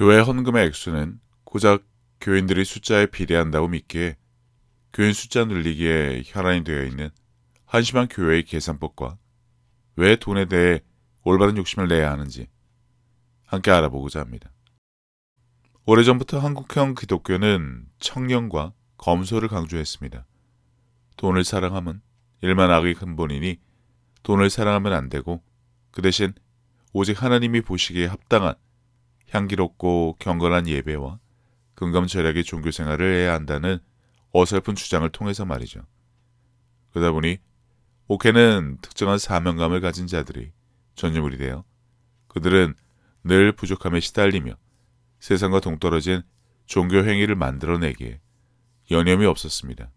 교회 헌금의 액수는 고작 교인들의 숫자에 비례한다고 믿기에 교인 숫자 늘리기에 혈안이 되어 있는 한심한 교회의 계산법과 왜 돈에 대해 올바른 욕심을 내야 하는지 함께 알아보고자 합니다. 오래전부터 한국형 기독교는 청렴과 검소를 강조했습니다. 돈을 사랑함은 일만 악의 근본이니 돈을 사랑하면 안 되고 그 대신 오직 하나님이 보시기에 합당한 향기롭고 경건한 예배와 금감절약의 종교생활을 해야 한다는 어설픈 주장을 통해서 말이죠. 그러다 보니 목회는 특정한 사명감을 가진 자들이 전유물이 되어 그들은 늘 부족함에 시달리며 세상과 동떨어진 종교 행위를 만들어내기에 여념이 없었습니다.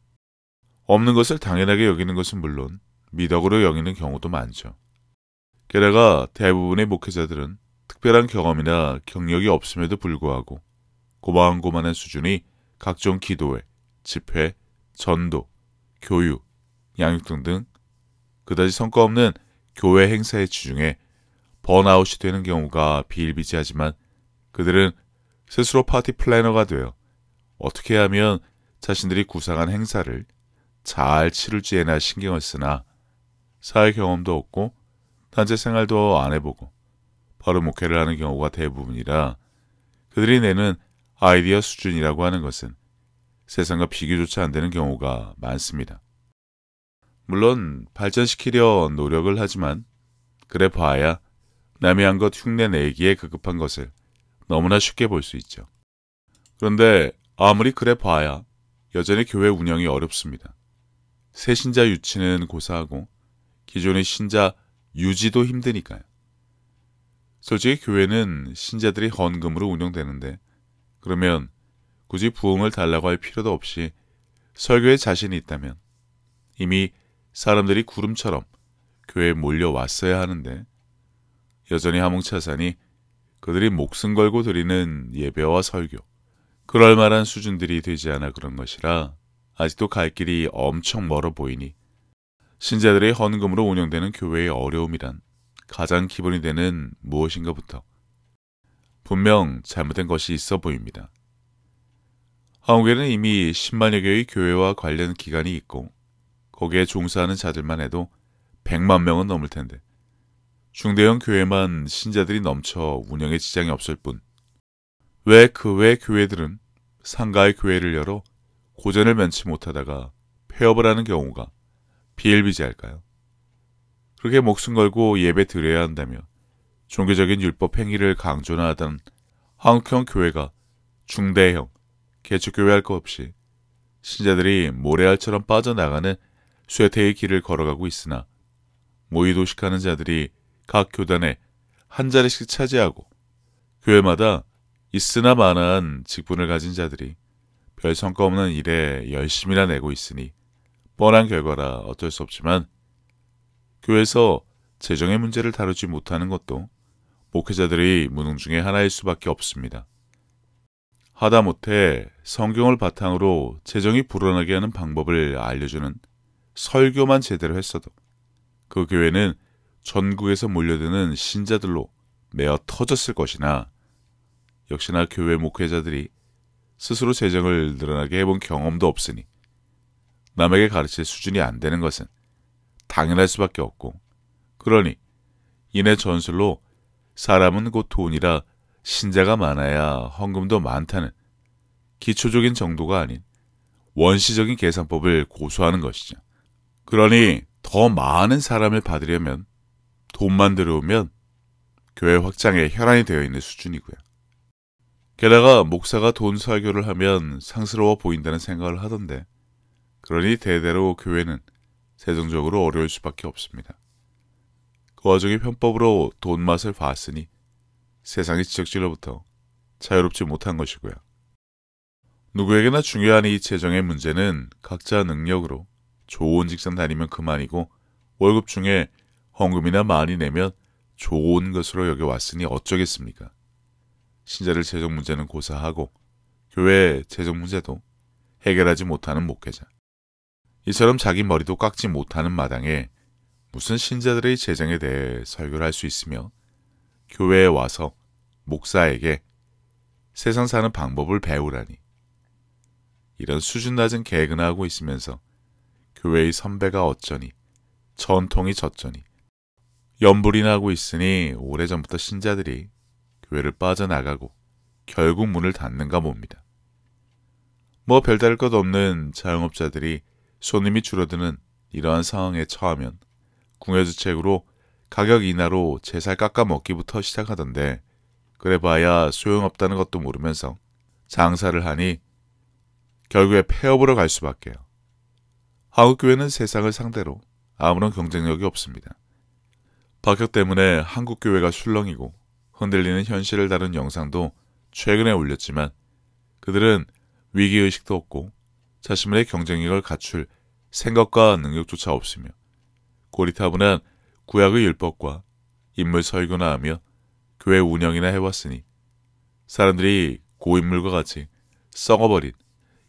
없는 것을 당연하게 여기는 것은 물론 미덕으로 여기는 경우도 많죠. 게다가 대부분의 목회자들은 특별한 경험이나 경력이 없음에도 불구하고 고만고만한 수준이 각종 기도회, 집회, 전도, 교육, 양육 등등 그다지 성과 없는 교회 행사에 치중해 번아웃이 되는 경우가 비일비재하지만 그들은 스스로 파티 플래너가 되어 어떻게 하면 자신들이 구상한 행사를 잘 치룰지에나 신경을 쓰나 사회 경험도 없고 단체 생활도 안 해보고 바로 목회를 하는 경우가 대부분이라 그들이 내는 아이디어 수준이라고 하는 것은 세상과 비교조차 안 되는 경우가 많습니다. 물론 발전시키려 노력을 하지만 그래 봐야 남이 한 것 흉내내기에 급급한 것을 너무나 쉽게 볼 수 있죠. 그런데 아무리 그래 봐야 여전히 교회 운영이 어렵습니다. 새 신자 유치는 고사하고 기존의 신자 유지도 힘드니까요. 솔직히 교회는 신자들이 헌금으로 운영되는데 그러면 굳이 부흥을 달라고 할 필요도 없이 설교에 자신이 있다면 이미 사람들이 구름처럼 교회에 몰려왔어야 하는데 여전히 하몽차사니 그들이 목숨 걸고 드리는 예배와 설교 그럴 만한 수준들이 되지 않아 그런 것이라 아직도 갈 길이 엄청 멀어 보이니 신자들의 헌금으로 운영되는 교회의 어려움이란 가장 기본이 되는 무엇인가부터 분명 잘못된 것이 있어 보입니다. 한국에는 이미 10만여 개의 교회와 관련 기관이 있고 거기에 종사하는 자들만 해도 100만 명은 넘을 텐데 중대형 교회만 신자들이 넘쳐 운영에 지장이 없을 뿐 왜 그 외 교회들은 상가의 교회를 열어 고전을 면치 못하다가 폐업을 하는 경우가 비일비재할까요? 그렇게 목숨 걸고 예배 드려야 한다며 종교적인 율법 행위를 강조나 하던 한국형 교회가 중대형 개척교회 할 것 없이 신자들이 모래알처럼 빠져나가는 쇠퇴의 길을 걸어가고 있으나 모의도식하는 자들이 각 교단에 한 자리씩 차지하고 교회마다 있으나 마나한 직분을 가진 자들이 별 성과 없는 일에 열심히나 내고 있으니 뻔한 결과라 어쩔 수 없지만 교회에서 재정의 문제를 다루지 못하는 것도 목회자들의 무능 중에 하나일 수밖에 없습니다. 하다못해 성경을 바탕으로 재정이 불어나게 하는 방법을 알려주는 설교만 제대로 했어도 그 교회는 전국에서 몰려드는 신자들로 메어 터졌을 것이나 역시나 교회 목회자들이 스스로 재정을 늘어나게 해본 경험도 없으니 남에게 가르칠 수준이 안 되는 것은 당연할 수밖에 없고 그러니 이내 전술로 사람은 곧 돈이라 신자가 많아야 헌금도 많다는 기초적인 정도가 아닌 원시적인 계산법을 고수하는 것이죠. 그러니 더 많은 사람을 받으려면 돈만 들어오면 교회 확장에 혈안이 되어 있는 수준이고요. 게다가 목사가 돈 설교를 하면 상스러워 보인다는 생각을 하던데 그러니 대대로 교회는 재정적으로 어려울 수밖에 없습니다. 그 와중에 편법으로 돈 맛을 봤으니 세상의 지적질로부터 자유롭지 못한 것이고요. 누구에게나 중요한 이 재정의 문제는 각자 능력으로 좋은 직장 다니면 그만이고 월급 중에 헌금이나 많이 내면 좋은 것으로 여겨왔으니 어쩌겠습니까? 신자들 재정 문제는 고사하고 교회 재정 문제도 해결하지 못하는 목회자. 이처럼 자기 머리도 깎지 못하는 마당에 무슨 신자들의 재정에 대해 설교를 할 수 있으며 교회에 와서 목사에게 세상 사는 방법을 배우라니. 이런 수준 낮은 개그나 하고 있으면서 교회의 선배가 어쩌니, 전통이 저쩌니, 연불이나 하고 있으니 오래전부터 신자들이 교회를 빠져나가고 결국 문을 닫는가 봅니다. 뭐 별다를 것 없는 자영업자들이 손님이 줄어드는 이러한 상황에 처하면 궁여주책으로 가격 인하로 제살 깎아먹기부터 시작하던데 그래봐야 소용없다는 것도 모르면서 장사를 하니 결국에 폐업으로 갈 수밖에요. 한국교회는 세상을 상대로 아무런 경쟁력이 없습니다. 박혁 때문에 한국교회가 술렁이고 흔들리는 현실을 다룬 영상도 최근에 올렸지만 그들은 위기의식도 없고 자신만의 경쟁력을 갖출 생각과 능력조차 없으며 고리타분한 구약의 율법과 인물 설교나 하며 교회 운영이나 해왔으니 사람들이 고인물과 같이 썩어버린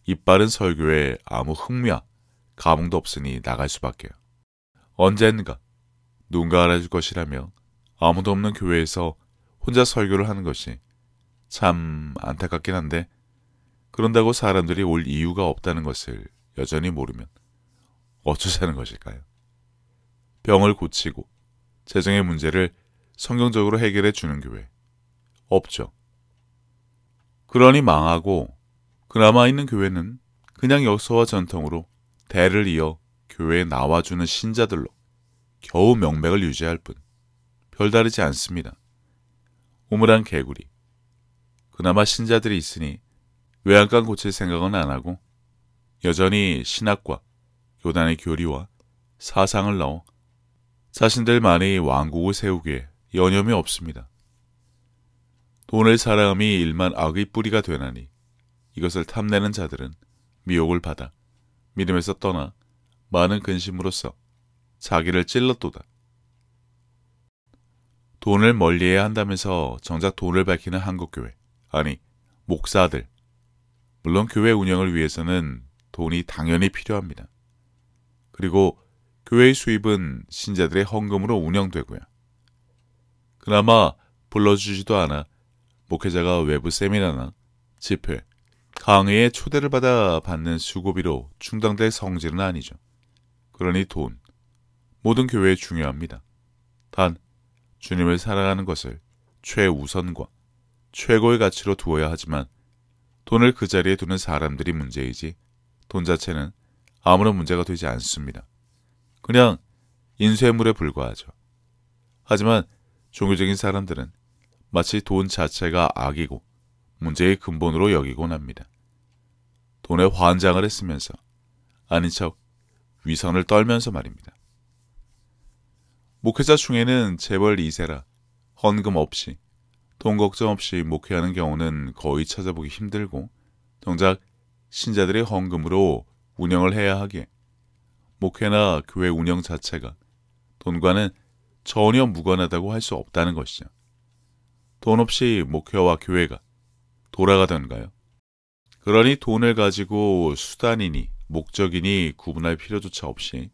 이빠른 설교에 아무 흥미와 감흥도 없으니 나갈 수밖에요. 언젠가 누군가 알아줄 것이라며 아무도 없는 교회에서 혼자 설교를 하는 것이 참 안타깝긴 한데 그런다고 사람들이 올 이유가 없다는 것을 여전히 모르면 어쩌자는 것일까요? 병을 고치고 재정의 문제를 성경적으로 해결해 주는 교회 없죠. 그러니 망하고 그나마 있는 교회는 그냥 역사와 전통으로 대를 이어 교회에 나와주는 신자들로 겨우 명맥을 유지할 뿐 별다르지 않습니다. 우물한 개구리. 그나마 신자들이 있으니 외양간 고칠 생각은 안 하고 여전히 신학과 교단의 교리와 사상을 넣어 자신들만의 왕국을 세우기에 여념이 없습니다. 돈을 사랑함이 일만 악의 뿌리가 되나니 이것을 탐내는 자들은 미혹을 받아 믿음에서 떠나 많은 근심으로써 자기를 찔렀도다. 돈을 멀리해야 한다면서 정작 돈을 밝히는 한국교회, 아니 목사들. 물론 교회 운영을 위해서는 돈이 당연히 필요합니다. 그리고 교회의 수입은 신자들의 헌금으로 운영되고요. 그나마 불러주지도 않아 목회자가 외부 세미나나 집회, 강의에 초대를 받아 받는 수고비로 충당될 성질은 아니죠. 그러니 돈, 모든 교회에 중요합니다. 단 주님을 사랑하는 것을 최우선과 최고의 가치로 두어야 하지만 돈을 그 자리에 두는 사람들이 문제이지 돈 자체는 아무런 문제가 되지 않습니다. 그냥 인쇄물에 불과하죠. 하지만 종교적인 사람들은 마치 돈 자체가 악이고 문제의 근본으로 여기곤 합니다. 돈에 환장을 했으면서 아닌 척 위선을 떨면서 말입니다. 목회자 중에는 재벌 2세라 헌금 없이 돈 걱정 없이 목회하는 경우는 거의 찾아보기 힘들고 정작 신자들의 헌금으로 운영을 해야 하기에 목회나 교회 운영 자체가 돈과는 전혀 무관하다고 할 수 없다는 것이죠. 돈 없이 목회와 교회가 돌아가던가요? 그러니 돈을 가지고 수단이니 목적이니 구분할 필요조차 없이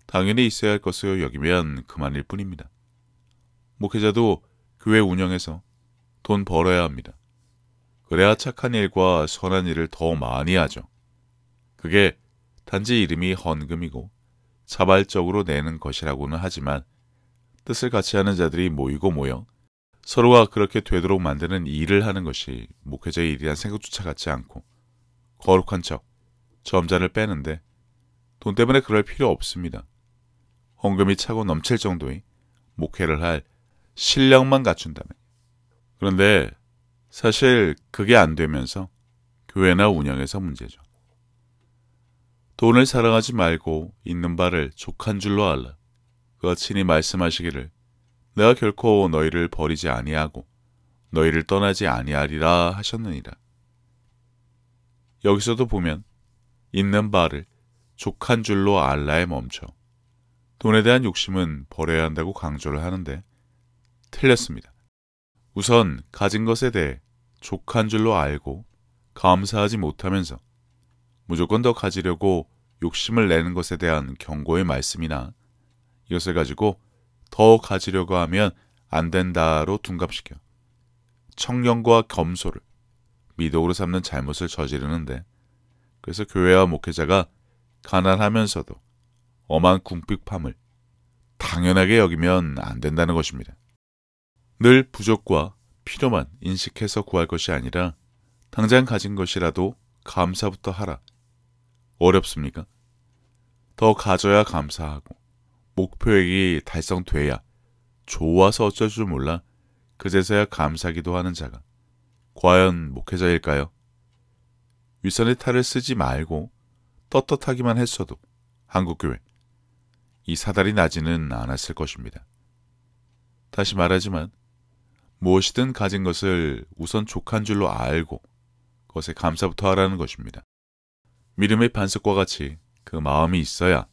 당연히 있어야 할 것으로 여기면 그만일 뿐입니다. 목회자도 교회 운영에서 돈 벌어야 합니다. 그래야 착한 일과 선한 일을 더 많이 하죠. 그게 단지 이름이 헌금이고 자발적으로 내는 것이라고는 하지만 뜻을 같이 하는 자들이 모이고 모여 서로가 그렇게 되도록 만드는 일을 하는 것이 목회자의 일이란 생각조차 같지 않고 거룩한 척 점자를 빼는데 돈 때문에 그럴 필요 없습니다. 헌금이 차고 넘칠 정도의 목회를 할 실력만 갖춘다면. 그런데 사실 그게 안 되면서 교회나 운영에서 문제죠. 돈을 사랑하지 말고 있는 바를 족한 줄로 알라. 그가 친히 말씀하시기를 내가 결코 너희를 버리지 아니하고 너희를 떠나지 아니하리라 하셨느니라. 여기서도 보면 있는 바를 족한 줄로 알라에 멈춰 돈에 대한 욕심은 버려야 한다고 강조를 하는데 틀렸습니다. 우선 가진 것에 대해 족한 줄로 알고 감사하지 못하면서 무조건 더 가지려고 욕심을 내는 것에 대한 경고의 말씀이나 이것을 가지고 더 가지려고 하면 안 된다로 둔갑시켜 청렴과 겸손을 미덕으로 삼는 잘못을 저지르는데, 그래서 교회와 목회자가 가난하면서도 엄한 궁핍함을 당연하게 여기면 안 된다는 것입니다. 늘 부족과 필요만 인식해서 구할 것이 아니라 당장 가진 것이라도 감사부터 하라. 어렵습니까? 더 가져야 감사하고 목표액이 달성돼야 좋아서 어쩔 줄 몰라 그제서야 감사기도 하는 자가 과연 목회자일까요? 윗선의 탈을 쓰지 말고 떳떳하기만 했어도 한국교회 이 사달이 나지는 않았을 것입니다. 다시 말하지만 무엇이든 가진 것을 우선 족한 줄로 알고 그것에 감사부터 하라는 것입니다. 믿음의 반석과 같이 그 마음이 있어야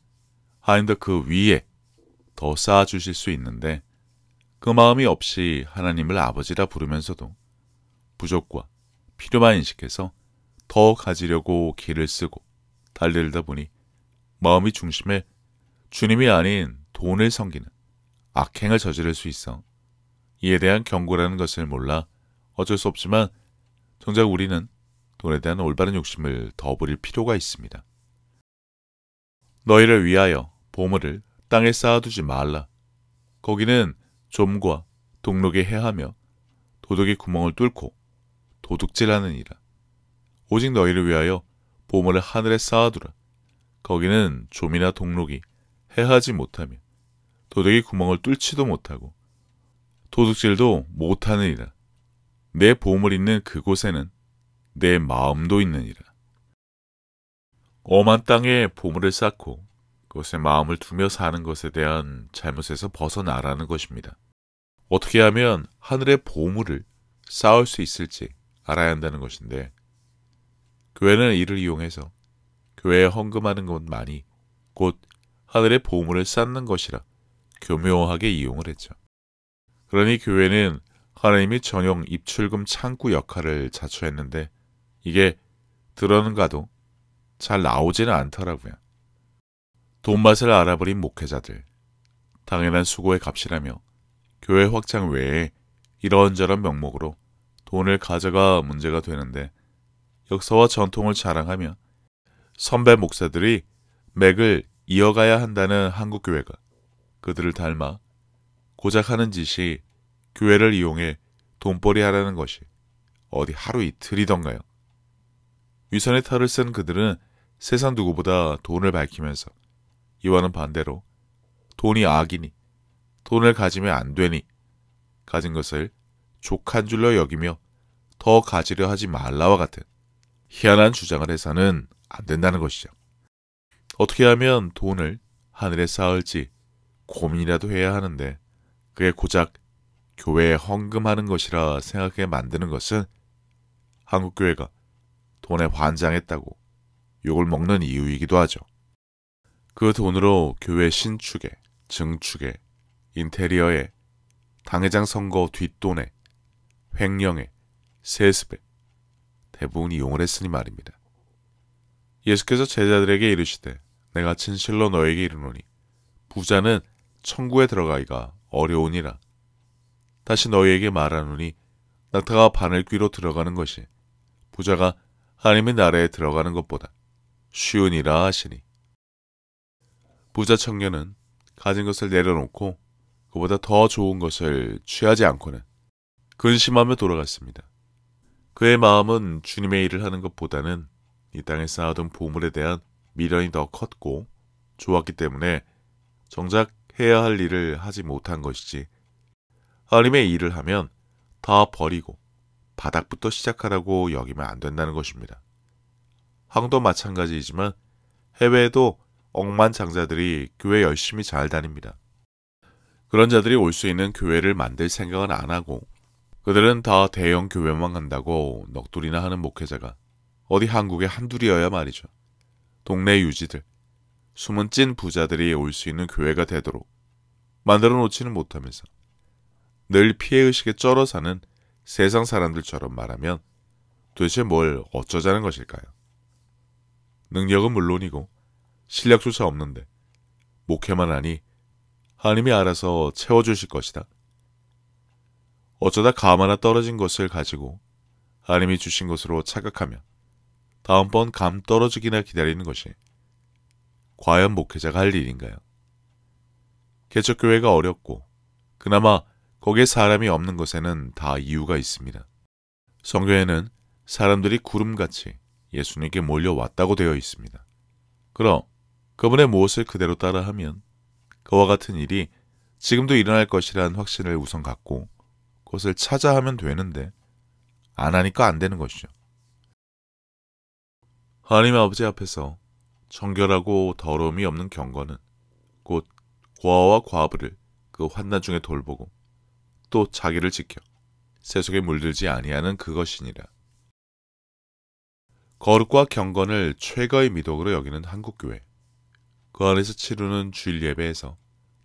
하나님도 그 위에 더 쌓아주실 수 있는데, 그 마음이 없이 하나님을 아버지라 부르면서도 부족과 필요만 인식해서 더 가지려고 길을 쓰고 달리다 보니 마음이 중심에 주님이 아닌 돈을 섬기는 악행을 저지를 수 있어 이에 대한 경고라는 것을 몰라 어쩔 수 없지만 정작 우리는 돈에 대한 올바른 욕심을 더 부릴 필요가 있습니다. 너희를 위하여 보물을 땅에 쌓아두지 말라. 거기는 좀과 동록이 해하며 도둑이 구멍을 뚫고 도둑질하느니라. 오직 너희를 위하여 보물을 하늘에 쌓아두라. 거기는 좀이나 동록이 해하지 못하며 도둑이 구멍을 뚫지도 못하고 도둑질도 못하느니라. 내 보물 있는 그곳에는 내 마음도 있느니라. 엄한 땅에 보물을 쌓고 그것에 마음을 두며 사는 것에 대한 잘못에서 벗어나라는 것입니다. 어떻게 하면 하늘의 보물을 쌓을 수 있을지 알아야 한다는 것인데, 교회는 이를 이용해서 교회에 헌금하는 것만이 곧 하늘의 보물을 쌓는 것이라 교묘하게 이용을 했죠. 그러니 교회는 하나님이 전용 입출금 창구 역할을 자처했는데 이게 들어는 가도 잘 나오지는 않더라고요. 돈맛을 알아버린 목회자들, 당연한 수고의 값이라며 교회 확장 외에 이런저런 명목으로 돈을 가져가 문제가 되는데, 역사와 전통을 자랑하며 선배 목사들이 맥을 이어가야 한다는 한국교회가 그들을 닮아 고작 하는 짓이 교회를 이용해 돈벌이 하라는 것이 어디 하루 이틀이던가요. 위선의 탈을 쓴 그들은 세상 누구보다 돈을 밝히면서 이와는 반대로 돈이 악이니 돈을 가지면 안 되니 가진 것을 족한 줄로 여기며 더 가지려 하지 말라와 같은 희한한 주장을 해서는 안 된다는 것이죠. 어떻게 하면 돈을 하늘에 쌓을지 고민이라도 해야 하는데 그게 고작 교회에 헌금하는 것이라 생각하게 만드는 것은 한국교회가 돈에 환장했다고 욕을 먹는 이유이기도 하죠. 그 돈으로 교회 신축에, 증축에, 인테리어에, 당회장 선거 뒷돈에, 횡령에, 세습에 대부분 이용을 했으니 말입니다. 예수께서 제자들에게 이르시되 내가 진실로 너에게 이르노니 부자는 천국에 들어가기가 어려우니라. 다시 너희에게 말하노니 낙타가 바늘귀로 들어가는 것이 부자가 하나님의 나라에 들어가는 것보다 쉬우니라 하시니, 부자 청년은 가진 것을 내려놓고 그보다 더 좋은 것을 취하지 않고는 근심하며 돌아갔습니다. 그의 마음은 주님의 일을 하는 것보다는 이 땅에 쌓아둔 보물에 대한 미련이 더 컸고 좋았기 때문에 정작 해야 할 일을 하지 못한 것이지, 하나님의 일을 하면 다 버리고 바닥부터 시작하라고 여기면 안 된다는 것입니다. 한국도 마찬가지이지만 해외에도 억만장자들이 교회 열심히 잘 다닙니다. 그런 자들이 올 수 있는 교회를 만들 생각은 안 하고 그들은 다 대형 교회만 간다고 넋두리나 하는 목회자가 어디 한국에 한둘이어야 말이죠. 동네 유지들, 숨은 찐 부자들이 올 수 있는 교회가 되도록 만들어 놓지는 못하면서 늘 피해의식에 쩔어 사는 세상 사람들처럼 말하면 도대체 뭘 어쩌자는 것일까요? 능력은 물론이고 실력조차 없는데 목회만 하니 하나님이 알아서 채워주실 것이다. 어쩌다 감 하나 떨어진 것을 가지고 하나님이 주신 것으로 착각하며 다음번 감 떨어지기나 기다리는 것이 과연 목회자가 할 일인가요? 개척교회가 어렵고 그나마 거기에 사람이 없는 것에는 다 이유가 있습니다. 성경에는 사람들이 구름같이 예수님께 몰려왔다고 되어 있습니다. 그럼 그분의 무엇을 그대로 따라하면 그와 같은 일이 지금도 일어날 것이라는 확신을 우선 갖고 그것을 찾아 하면 되는데 안 하니까 안 되는 것이죠. 하나님 아버지 앞에서 정결하고 더러움이 없는 경건은 곧 고아와 과부를 그 환난 중에 돌보고 또 자기를 지켜 세속에 물들지 아니하는 그것이니라. 거룩과 경건을 최고의 미덕으로 여기는 한국교회, 그 안에서 치르는 주일 예배에서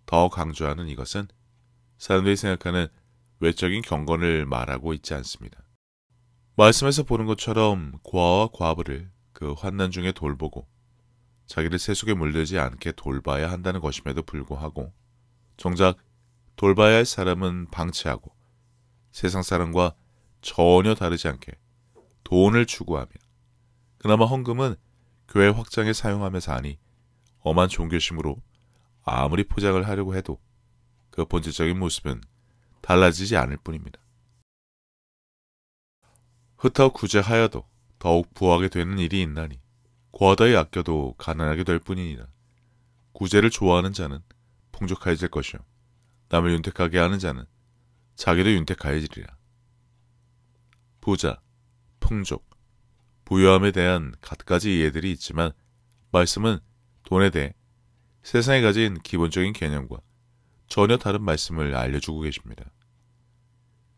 더 강조하는 이것은 사람들이 생각하는 외적인 경건을 말하고 있지 않습니다. 말씀에서 보는 것처럼 고아와 과부를 그 환난 중에 돌보고 자기를 세속에 물들지 않게 돌봐야 한다는 것임에도 불구하고 정작 돌봐야 할 사람은 방치하고 세상 사람과 전혀 다르지 않게 돈을 추구하며 그나마 헌금은 교회 확장에 사용하면서 하니 엄한 종교심으로 아무리 포장을 하려고 해도 그 본질적인 모습은 달라지지 않을 뿐입니다. 흩어 구제하여도 더욱 부하게 되는 일이 있나니 과다히 아껴도 가난하게 될 뿐이니라. 구제를 좋아하는 자는 풍족해질 것이요 남을 윤택하게 하는 자는 자기도 윤택하여지리라. 부자, 풍족, 부유함에 대한 갖가지 이해들이 있지만 말씀은 돈에 대해 세상에 가진 기본적인 개념과 전혀 다른 말씀을 알려주고 계십니다.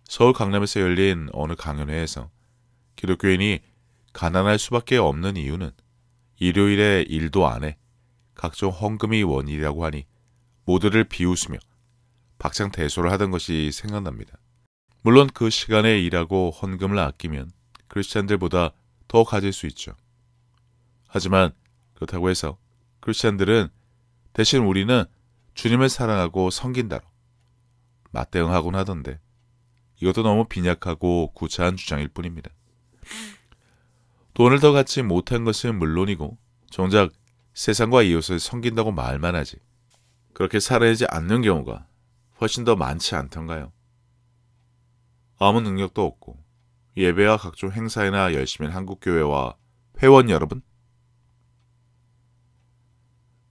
서울 강남에서 열린 어느 강연회에서 기독교인이 가난할 수밖에 없는 이유는 일요일에 일도 안 해 각종 헌금이 원인이라고 하니 모두를 비웃으며 박장대소를 하던 것이 생각납니다. 물론 그 시간에 일하고 헌금을 아끼면 크리스찬들보다 더 가질 수 있죠. 하지만 그렇다고 해서 크리스찬들은 대신 우리는 주님을 사랑하고 섬긴다로 맞대응하곤 하던데 이것도 너무 빈약하고 구차한 주장일 뿐입니다. 돈을 더 갖지 못한 것은 물론이고 정작 세상과 이웃을 섬긴다고 말만 하지 그렇게 살아야지 않는 경우가 훨씬 더 많지 않던가요? 아무 능력도 없고 예배와 각종 행사에나 열심히 한국교회와 회원 여러분?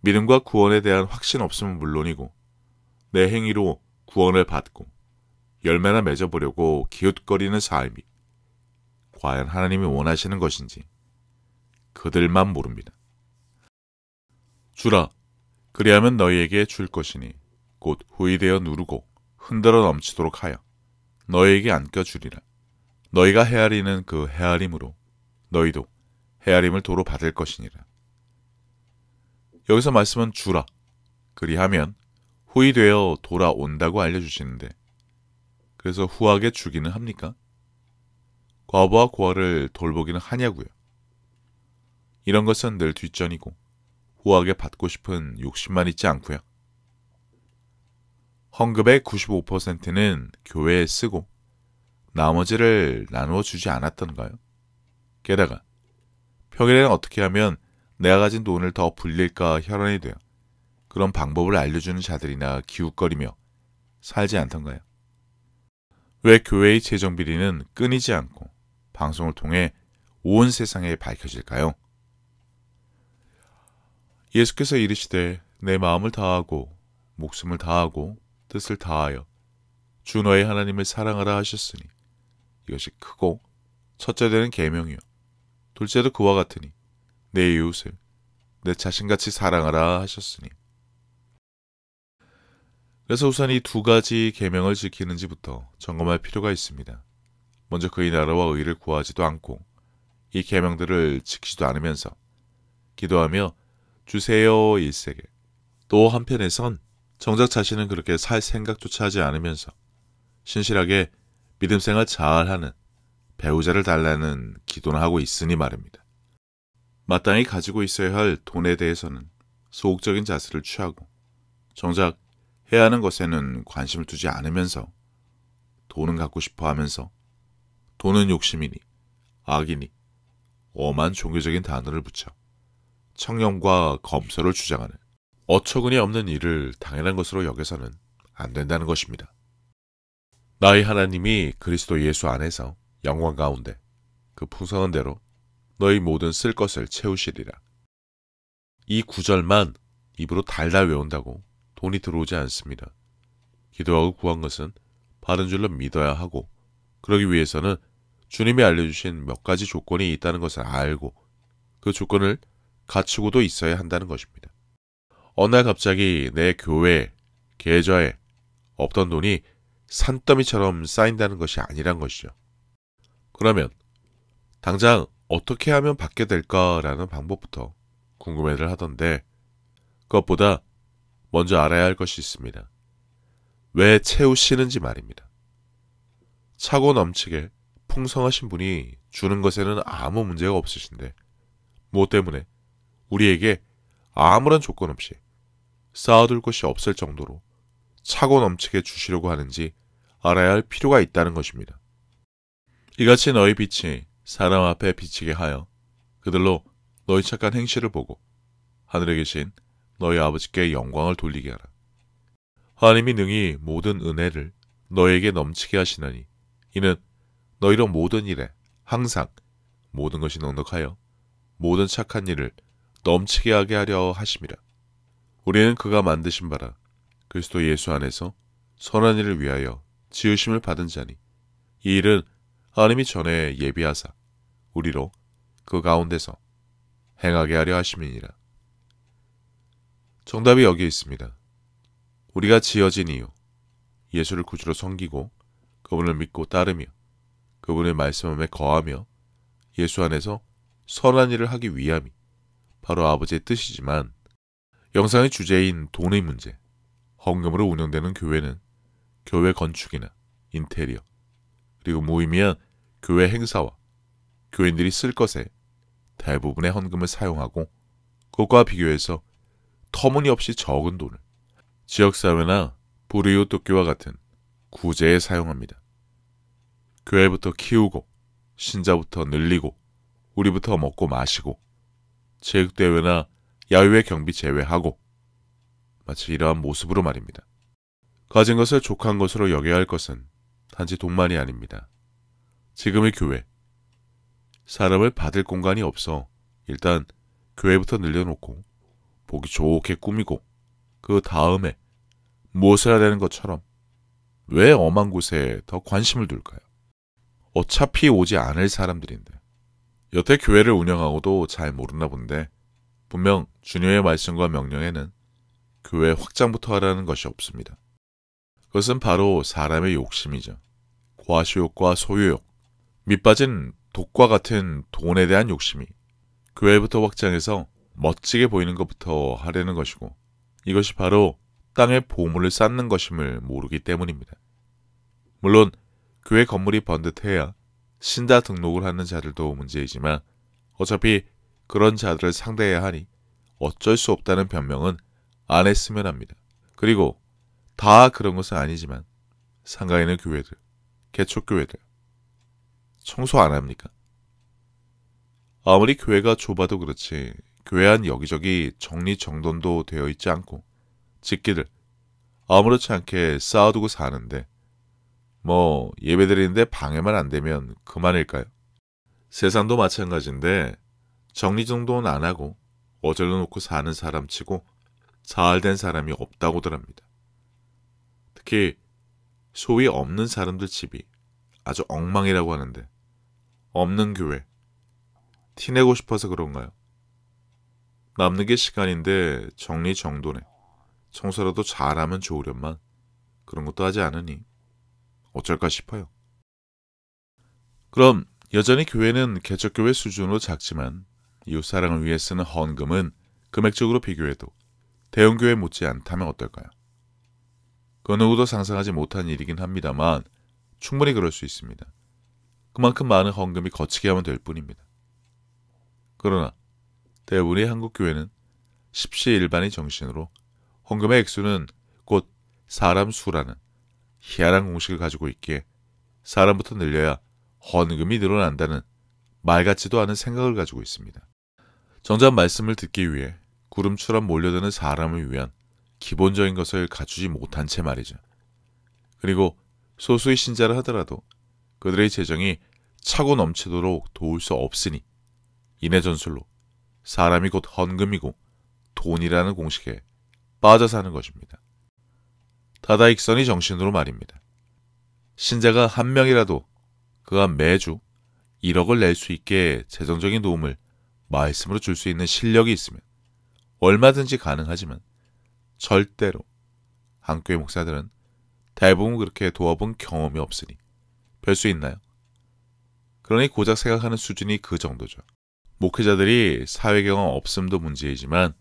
믿음과 구원에 대한 확신 없음은 물론이고 내 행위로 구원을 받고 열매나 맺어보려고 기웃거리는 삶이 과연 하나님이 원하시는 것인지 그들만 모릅니다. 주라, 그리하면 너희에게 줄 것이니 곧 후이되어 누르고 흔들어 넘치도록 하여 너희에게 안겨주리라. 너희가 헤아리는 그 헤아림으로 너희도 헤아림을 도로 받을 것이니라. 여기서 말씀은 주라, 그리하면 후이되어 돌아온다고 알려주시는데 그래서 후하게 주기는 합니까? 과부와 고아를 돌보기는 하냐고요. 이런 것은 늘 뒷전이고 후하게 받고 싶은 욕심만 있지 않고요. 헌금의 95%는 교회에 쓰고 나머지를 나누어 주지 않았던가요? 게다가 평일에는 어떻게 하면 내가 가진 돈을 더 불릴까 혈안이 되어 그런 방법을 알려주는 자들이나 기웃거리며 살지 않던가요? 왜 교회의 재정비리는 끊이지 않고 방송을 통해 온 세상에 밝혀질까요? 예수께서 이르시되 내 마음을 다하고 목숨을 다하고 뜻을 다하여 주 너의 하나님을 사랑하라 하셨으니 이것이 크고 첫째 되는 계명이요 둘째도 그와 같으니 내 이웃을 내 자신같이 사랑하라 하셨으니. 그래서 우선 이 두 가지 계명을 지키는지부터 점검할 필요가 있습니다. 먼저 그의 나라와 의를 구하지도 않고 이 계명들을 지키지도 않으면서 기도하며 주세요 일세계, 또 한편에선 정작 자신은 그렇게 살 생각조차 하지 않으면서 신실하게 믿음 생활 잘하는 배우자를 달라는 기도는 하고 있으니 말입니다. 마땅히 가지고 있어야 할 돈에 대해서는 소극적인 자세를 취하고 정작 해야 하는 것에는 관심을 두지 않으면서 돈은 갖고 싶어 하면서 돈은 욕심이니 악인이 엄한 종교적인 단어를 붙여 청렴과 검소를 주장하는 어처구니 없는 일을 당연한 것으로 여겨서는 안 된다는 것입니다. 나의 하나님이 그리스도 예수 안에서 영광 가운데 그 풍성한 대로 너희 모든 쓸 것을 채우시리라. 이 구절만 입으로 달달 외운다고 돈이 들어오지 않습니다. 기도하고 구한 것은 받은 줄로 믿어야 하고, 그러기 위해서는 주님이 알려주신 몇 가지 조건이 있다는 것을 알고 그 조건을 갖추고도 있어야 한다는 것입니다. 어느 날 갑자기 내 교회 계좌에 없던 돈이 산더미처럼 쌓인다는 것이 아니란 것이죠. 그러면 당장 어떻게 하면 받게 될까라는 방법부터 궁금해를 하던데, 그것보다 먼저 알아야 할 것이 있습니다. 왜 채우시는지 말입니다. 차고 넘치게 풍성하신 분이 주는 것에는 아무 문제가 없으신데 무엇 때문에 우리에게 아무런 조건 없이 쌓아둘 것이 없을 정도로 차고 넘치게 주시려고 하는지 알아야 할 필요가 있다는 것입니다. 이같이 너희 빛이 사람 앞에 비치게 하여 그들로 너희 착한 행실을 보고 하늘에 계신 너희 아버지께 영광을 돌리게 하라. 하나님이 능히 모든 은혜를 너희에게 넘치게 하시나니 이는 너희로 모든 일에 항상 모든 것이 넉넉하여 모든 착한 일을 넘치게 하게 하려 하심이라. 우리는 그가 만드신 바라 그리스도 예수 안에서 선한 일을 위하여 지으심을 받은 자니 이 일은 하나님이 전에 예비하사 우리로 그 가운데서 행하게 하려 하심이니라. 정답이 여기에 있습니다. 우리가 지어진 이유, 예수를 구주로 섬기고 그분을 믿고 따르며 그분의 말씀에 거하며 예수 안에서 선한 일을 하기 위함이 바로 아버지의 뜻이지만, 영상의 주제인 돈의 문제, 헌금으로 운영되는 교회는 교회 건축이나 인테리어, 그리고 무의미한 교회 행사와 교인들이 쓸 것에 대부분의 헌금을 사용하고, 그것과 비교해서 터무니없이 적은 돈을 지역사회나 불이웃 돕기와 같은 구제에 사용합니다. 교회부터 키우고 신자부터 늘리고 우리부터 먹고 마시고 체육대회나 야유회 경비 제외하고, 마치 이러한 모습으로 말입니다. 가진 것을 족한 것으로 여겨야 할 것은 단지 돈만이 아닙니다. 지금의 교회, 사람을 받을 공간이 없어 일단 교회부터 늘려놓고 보기 좋게 꾸미고 그 다음에 무엇을 해야 되는 것처럼 왜 엄한 곳에 더 관심을 둘까요? 어차피 오지 않을 사람들인데. 여태 교회를 운영하고도 잘 모르나 본데 분명 주님의 말씀과 명령에는 교회 확장부터 하라는 것이 없습니다. 그것은 바로 사람의 욕심이죠. 과시욕과 소유욕, 밑빠진 독과 같은 돈에 대한 욕심이 교회부터 확장해서 멋지게 보이는 것부터 하려는 것이고, 이것이 바로 땅에 보물을 쌓는 것임을 모르기 때문입니다. 물론 교회 건물이 번듯해야 신자 등록을 하는 자들도 문제이지만 어차피 그런 자들을 상대해야 하니 어쩔 수 없다는 변명은 안 했으면 합니다. 그리고 다 그런 것은 아니지만 상가에 있는 교회들, 개척교회들 청소 안 합니까? 아무리 교회가 좁아도 그렇지 교회 안 여기저기 정리정돈도 되어 있지 않고 집기들 아무렇지 않게 쌓아두고 사는데 뭐 예배드리는데 방해만 안 되면 그만일까요? 세상도 마찬가지인데 정리정돈 안 하고 어질러 놓고 사는 사람 치고 잘된 사람이 없다고들 합니다. 특히 소위 없는 사람들 집이 아주 엉망이라고 하는데 없는 교회 티내고 싶어서 그런가요? 남는 게 시간인데 정리정돈에 청소라도 잘하면 좋으련만 그런 것도 하지 않으니 어쩔까 싶어요. 그럼 여전히 교회는 개척교회 수준으로 작지만 이웃사랑을 위해 쓰는 헌금은 금액적으로 비교해도 대형교회 못지 않다면 어떨까요? 그 누구도 상상하지 못한 일이긴 합니다만 충분히 그럴 수 있습니다. 그만큼 많은 헌금이 거치게 하면 될 뿐입니다. 그러나 대부분의 한국교회는 십시일반의 정신으로 헌금의 액수는 곧 사람 수라는 희한한 공식을 가지고 있기에 사람부터 늘려야 헌금이 늘어난다는 말 같지도 않은 생각을 가지고 있습니다. 정작 말씀을 듣기 위해 구름처럼 몰려드는 사람을 위한 기본적인 것을 갖추지 못한 채 말이죠. 그리고 소수의 신자를 하더라도 그들의 재정이 차고 넘치도록 도울 수 없으니 이내 전술로 사람이 곧 헌금이고 돈이라는 공식에 빠져 사는 것입니다. 다다익선의 정신으로 말입니다. 신자가 한 명이라도 그가 매주 1억을 낼 수 있게 재정적인 도움을 말씀으로 줄 수 있는 실력이 있으면 얼마든지 가능하지만 절대로 한교회 목사들은 대부분 그렇게 도와본 경험이 없으니 별 수 있나요? 그러니 고작 생각하는 수준이 그 정도죠. 목회자들이 사회 경험 없음도 문제이지만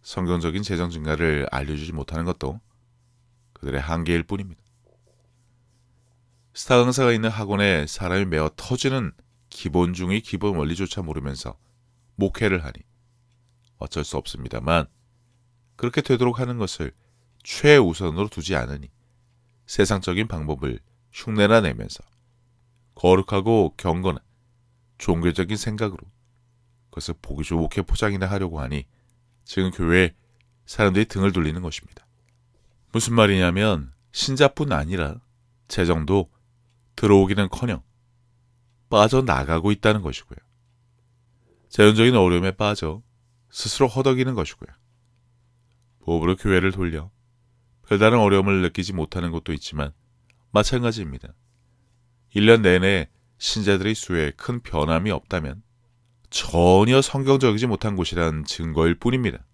성경적인 재정 증가를 알려주지 못하는 것도 그들의 한계일 뿐입니다. 스타 강사가 있는 학원에 사람이 메어 터지는 기본 중의 기본 원리조차 모르면서 목회를 하니 어쩔 수 없습니다만 그렇게 되도록 하는 것을 최우선으로 두지 않으니 세상적인 방법을 흉내나 내면서 거룩하고 경건한 종교적인 생각으로 그것을 보기 좋게 포장이나 하려고 하니 지금 교회에 사람들이 등을 돌리는 것입니다. 무슨 말이냐면 신자뿐 아니라 재정도 들어오기는커녕 빠져나가고 있다는 것이고요. 재정적인 어려움에 빠져 스스로 허덕이는 것이고요. 보험으로 교회를 돌려 별다른 어려움을 느끼지 못하는 곳도 있지만 마찬가지입니다. 1년 내내 신자들의 수에 큰 변함이 없다면 전혀 성경적이지 못한 곳이란 증거일 뿐입니다.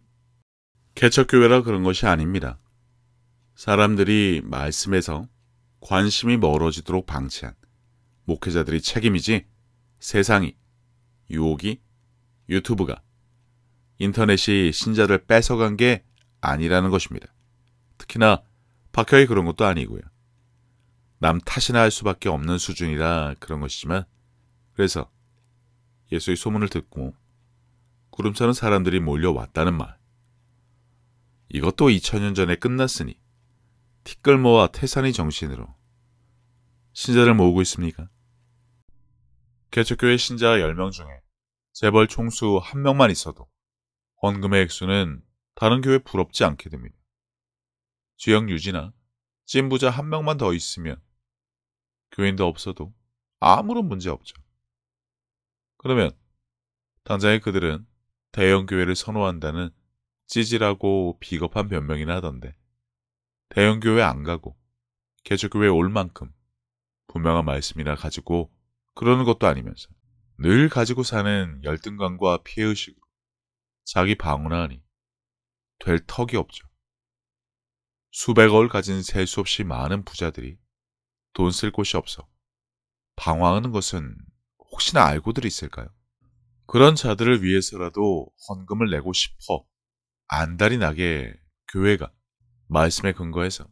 개척교회라 그런 것이 아닙니다. 사람들이 말씀에서 관심이 멀어지도록 방치한 목회자들이 책임이지 세상이, 유혹이, 유튜브가, 인터넷이 신자를 뺏어간 게 아니라는 것입니다. 특히나 박혀이 그런 것도 아니고요. 남 탓이나 할 수밖에 없는 수준이라 그런 것이지만 그래서 예수의 소문을 듣고 구름차는 사람들이 몰려왔다는 말. 이것도 2000년 전에 끝났으니 티끌모아 태산의 정신으로 신자를 모으고 있습니까? 개척교회 신자 10명 중에 재벌 총수 1명만 있어도 헌금의 액수는 다른 교회 부럽지 않게 됩니다. 지역 유지나 찐부자 1명만 더 있으면 교인도 없어도 아무런 문제 없죠. 그러면 당장에 그들은 대형 교회를 선호한다는 찌질하고 비겁한 변명이나 하던데 대형 교회 안 가고 개척교회에 올 만큼 분명한 말씀이나 가지고 그러는 것도 아니면서 늘 가지고 사는 열등감과 피해의식으로 자기 방어하니 될 턱이 없죠. 수백억을 가진 셀 수 없이 많은 부자들이 돈 쓸 곳이 없어 방황하는 것은 혹시나 알고들 있을까요? 그런 자들을 위해서라도 헌금을 내고 싶어 안달이 나게 교회가 말씀에 근거해서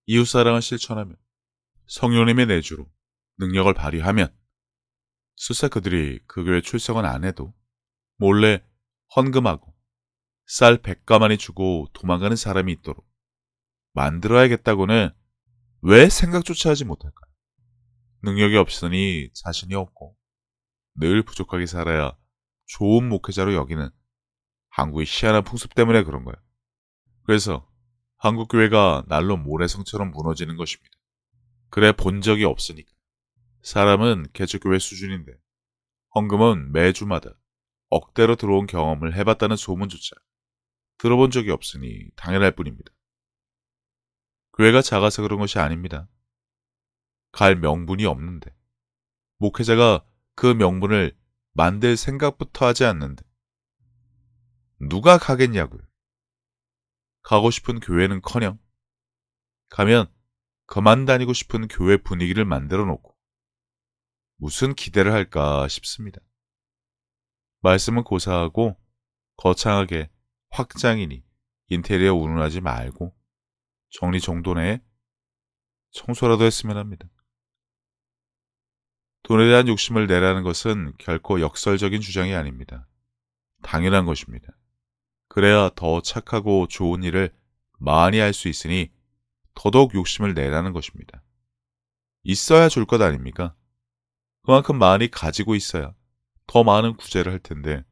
이웃사랑을 실천하면 성령님의 내주로 능력을 발휘하면 설사 그들이 그 교회 출석은 안 해도 몰래 헌금하고 쌀 100가마니 주고 도망가는 사람이 있도록 만들어야겠다고는 왜 생각조차 하지 못할까요? 능력이 없으니 자신이 없고 늘 부족하게 살아야 좋은 목회자로 여기는 한국의 희한한 풍습 때문에 그런 거예요. 그래서 한국 교회가 날로 모래성처럼 무너지는 것입니다. 그래 본 적이 없으니까. 사람은 개척교회 수준인데 헌금은 매주마다 억대로 들어온 경험을 해봤다는 소문조차 들어본 적이 없으니 당연할 뿐입니다. 교회가 작아서 그런 것이 아닙니다. 갈 명분이 없는데 목회자가 그 명분을 만들 생각부터 하지 않는데 누가 가겠냐고요. 가고 싶은 교회는커녕 가면 그만 다니고 싶은 교회 분위기를 만들어 놓고 무슨 기대를 할까 싶습니다. 말씀은 고사하고 거창하게 확장이니 인테리어 운운하지 말고 정리정돈에 청소라도 했으면 합니다. 돈에 대한 욕심을 내라는 것은 결코 역설적인 주장이 아닙니다. 당연한 것입니다. 그래야 더 착하고 좋은 일을 많이 할 수 있으니 더더욱 욕심을 내라는 것입니다. 있어야 줄 것 아닙니까? 그만큼 많이 가지고 있어야 더 많은 구제를 할 텐데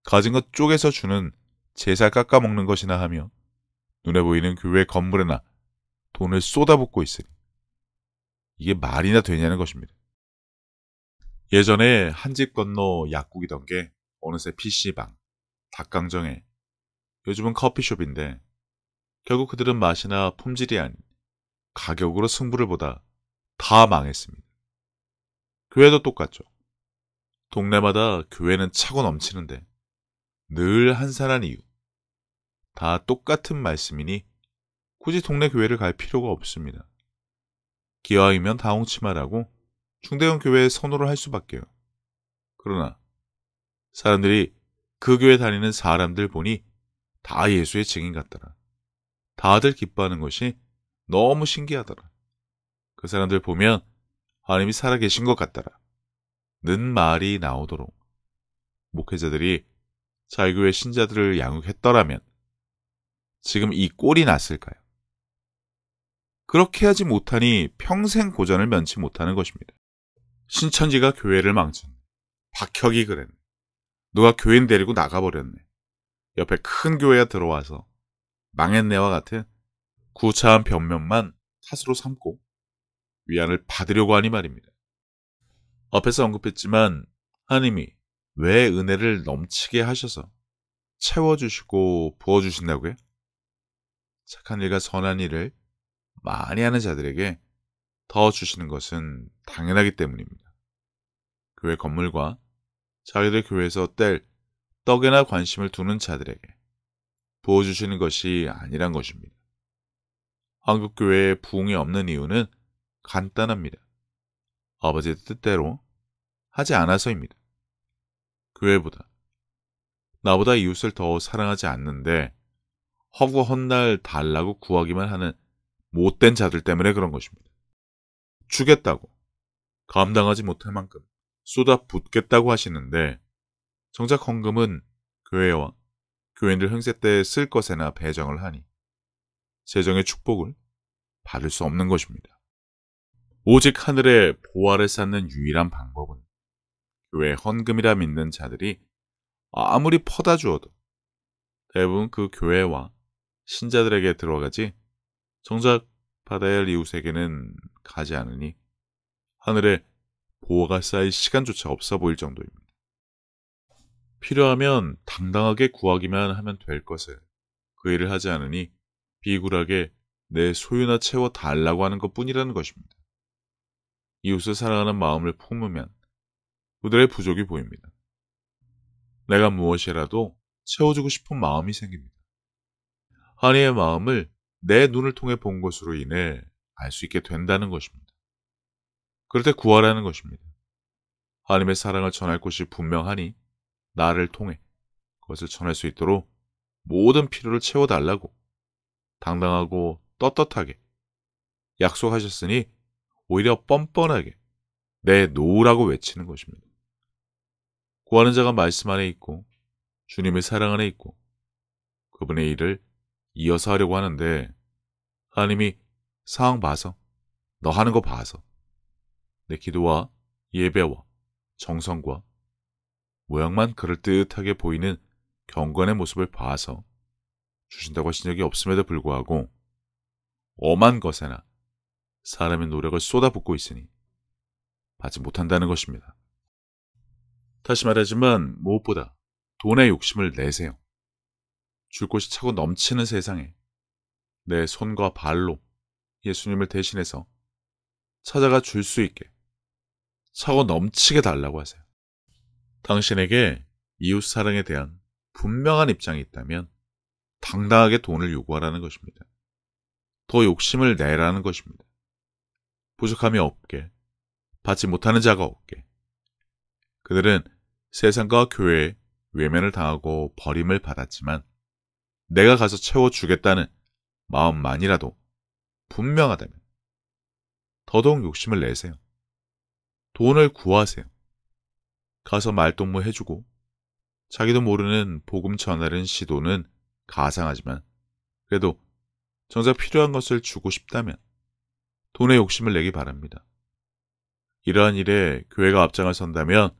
가진 것 쪼개서 주는 제살 깎아먹는 것이나 하며 눈에 보이는 교회 건물에나 돈을 쏟아붓고 있으니 이게 말이나 되냐는 것입니다. 예전에 한 집 건너 약국이던 게 어느새 PC방, 닭강정에 요즘은 커피숍인데 결국 그들은 맛이나 품질이 아닌 가격으로 승부를 보다 다 망했습니다. 교회도 똑같죠. 동네마다 교회는 차고 넘치는데 늘 한산한 이유. 다 똑같은 말씀이니 굳이 동네 교회를 갈 필요가 없습니다. 기왕이면 다홍치마라고 중대형 교회에 선호를 할 수밖에요. 그러나 사람들이 그 교회 다니는 사람들 보니 다 예수의 증인 같더라. 다들 기뻐하는 것이 너무 신기하더라. 그 사람들 보면 하나님이 살아계신 것 같더라. 는 말이 나오도록 목회자들이 자기교회 신자들을 양육했더라면 지금 이 꼴이 났을까요? 그렇게 하지 못하니 평생 고전을 면치 못하는 것입니다. 신천지가 교회를 망쳤네. 박혁이 그랬네. 누가 교인 데리고 나가버렸네. 옆에 큰 교회가 들어와서 망했네와 같은 구차한 변명만 탓으로 삼고 위안을 받으려고 하니 말입니다. 앞에서 언급했지만 하나님이 왜 은혜를 넘치게 하셔서 채워주시고 부어주신다고요? 착한 일과 선한 일을 많이 하는 자들에게 더 주시는 것은 당연하기 때문입니다. 교회 건물과 자기들 교회에서 뗄 떡에나 관심을 두는 자들에게 부어주시는 것이 아니란 것입니다. 한국 교회에 부흥이 없는 이유는 간단합니다. 아버지의 뜻대로 하지 않아서입니다. 교회보다 나보다 이웃을 더 사랑하지 않는데 허구 헛날 달라고 구하기만 하는 못된 자들 때문에 그런 것입니다. 주겠다고 감당하지 못할 만큼 쏟아붓겠다고 하시는데 정작 헌금은 교회와 교인들 행세 때 쓸 것에나 배정을 하니 재정의 축복을 받을 수 없는 것입니다. 오직 하늘에 보화를 쌓는 유일한 방법은 교회 헌금이라 믿는 자들이 아무리 퍼다 주어도 대부분 그 교회와 신자들에게 들어가지 정작 받아야 할 이웃에게는 가지 않으니 하늘에 보화가 쌓일 시간조차 없어 보일 정도입니다. 필요하면 당당하게 구하기만 하면 될 것을 그 일을 하지 않으니 비굴하게 내 소유나 채워 달라고 하는 것뿐이라는 것입니다. 이웃을 사랑하는 마음을 품으면 그들의 부족이 보입니다. 내가 무엇이라도 채워주고 싶은 마음이 생깁니다. 하나님의 마음을 내 눈을 통해 본 것으로 인해 알 수 있게 된다는 것입니다. 그럴 때 구하라는 것입니다. 하나님의 사랑을 전할 곳이 분명하니 나를 통해 그것을 전할 수 있도록 모든 필요를 채워달라고 당당하고 떳떳하게 약속하셨으니 오히려 뻔뻔하게 내놓으라고 외치는 것입니다. 구하는 자가 말씀 안에 있고 주님의 사랑 안에 있고 그분의 일을 이어서 하려고 하는데 하나님이 상황 봐서 너 하는 거 봐서 내 기도와 예배와 정성과 모양만 그럴듯하게 보이는 경건의 모습을 봐서 주신다고 하신 적이 없음에도 불구하고 엄한 것에나 사람의 노력을 쏟아붓고 있으니 받지 못한다는 것입니다. 다시 말하지만 무엇보다 돈의 욕심을 내세요. 줄 곳이 차고 넘치는 세상에 내 손과 발로 예수님을 대신해서 찾아가 줄 수 있게 차고 넘치게 달라고 하세요. 당신에게 이웃 사랑에 대한 분명한 입장이 있다면 당당하게 돈을 요구하라는 것입니다. 더 욕심을 내라는 것입니다. 부족함이 없게, 받지 못하는 자가 없게. 그들은 세상과 교회에 외면을 당하고 버림을 받았지만 내가 가서 채워주겠다는 마음만이라도 분명하다면 더더욱 욕심을 내세요. 돈을 구하세요. 가서 말동무 해주고 자기도 모르는 복음 전하는 시도는 가상하지만 그래도 정작 필요한 것을 주고 싶다면 돈의 욕심을 내기 바랍니다. 이러한 일에 교회가 앞장을 선다면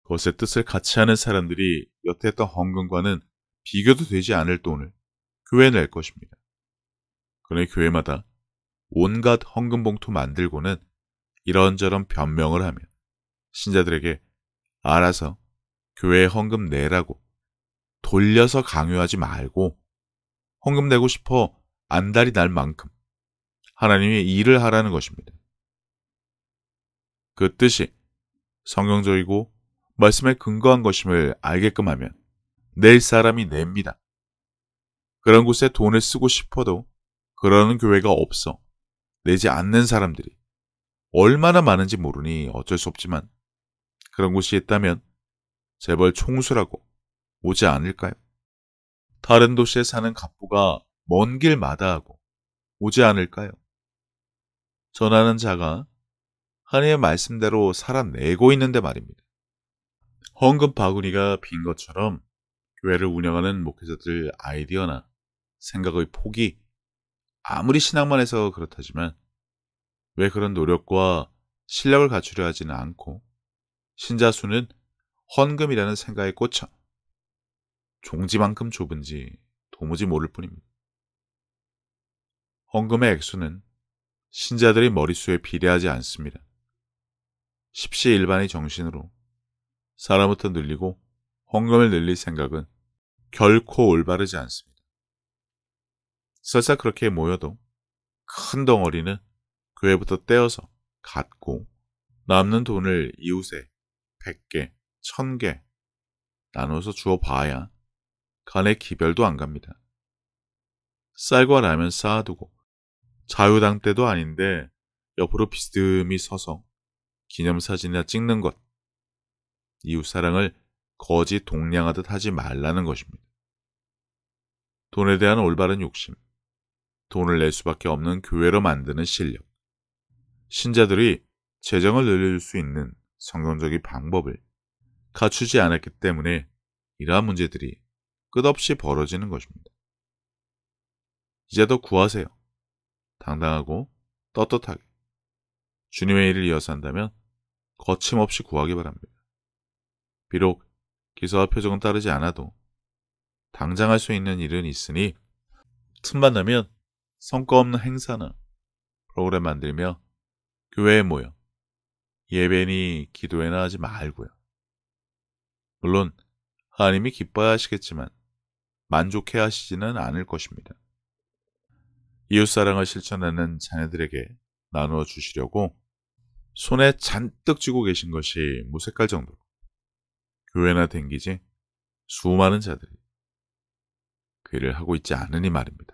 그것의 뜻을 같이 하는 사람들이 여태 했던 헌금과는 비교도 되지 않을 돈을 교회에 낼 것입니다. 그러니 교회마다 온갖 헌금 봉투 만들고는 이런저런 변명을 하며 신자들에게 알아서 교회에 헌금 내라고 돌려서 강요하지 말고 헌금 내고 싶어 안달이 날 만큼 하나님이 일을 하라는 것입니다. 그 뜻이 성경적이고 말씀에 근거한 것임을 알게끔 하면 낼 사람이 냅니다. 그런 곳에 돈을 쓰고 싶어도 그러는 교회가 없어 내지 않는 사람들이 얼마나 많은지 모르니 어쩔 수 없지만 그런 곳이 있다면 재벌 총수라고 오지 않을까요? 다른 도시에 사는 갑부가 먼 길 마다하고 오지 않을까요? 전하는 자가 하나님의 말씀대로 살아내고 있는데 말입니다. 헌금 바구니가 빈 것처럼 교회를 운영하는 목회자들 아이디어나 생각의 폭이 아무리 신앙만 해서 그렇다지만 왜 그런 노력과 실력을 갖추려 하지는 않고 신자 수는 헌금이라는 생각에 꽂혀 종지만큼 좁은지 도무지 모를 뿐입니다. 헌금의 액수는 신자들의 머릿수에 비례하지 않습니다. 십시일반의 정신으로 사람부터 늘리고 헌금을 늘릴 생각은 결코 올바르지 않습니다. 설사 그렇게 모여도 큰 덩어리는 교회부터 떼어서 갖고 남는 돈을 이웃에 100개, 1000개 나눠서 주어 봐야 간에 기별도 안 갑니다. 쌀과 라면 쌓아두고 자유당 때도 아닌데 옆으로 비스듬히 서서 기념사진이나 찍는 것, 이웃사랑을 거지 동냥하듯 하지 말라는 것입니다. 돈에 대한 올바른 욕심, 돈을 낼 수밖에 없는 교회로 만드는 실력, 신자들이 재정을 늘릴 수 있는 성경적인 방법을 갖추지 않았기 때문에 이러한 문제들이 끝없이 벌어지는 것입니다. 이제 더 구하세요. 당당하고 떳떳하게. 주님의 일을 이어서 한다면 거침없이 구하기 바랍니다. 비록 기사와 표정은 따르지 않아도 당장 할 수 있는 일은 있으니 틈만 나면 성과 없는 행사나 프로그램 만들며 교회에 모여 예배니 기도회나 하지 말고요. 물론 하나님이 기뻐야 하시겠지만 만족해 하시지는 않을 것입니다. 이웃사랑을 실천하는 자녀들에게 나누어 주시려고 손에 잔뜩 쥐고 계신 것이 무색할 정도로 교회나 댕기지 수많은 자들이 그 일을 하고 있지 않으니 말입니다.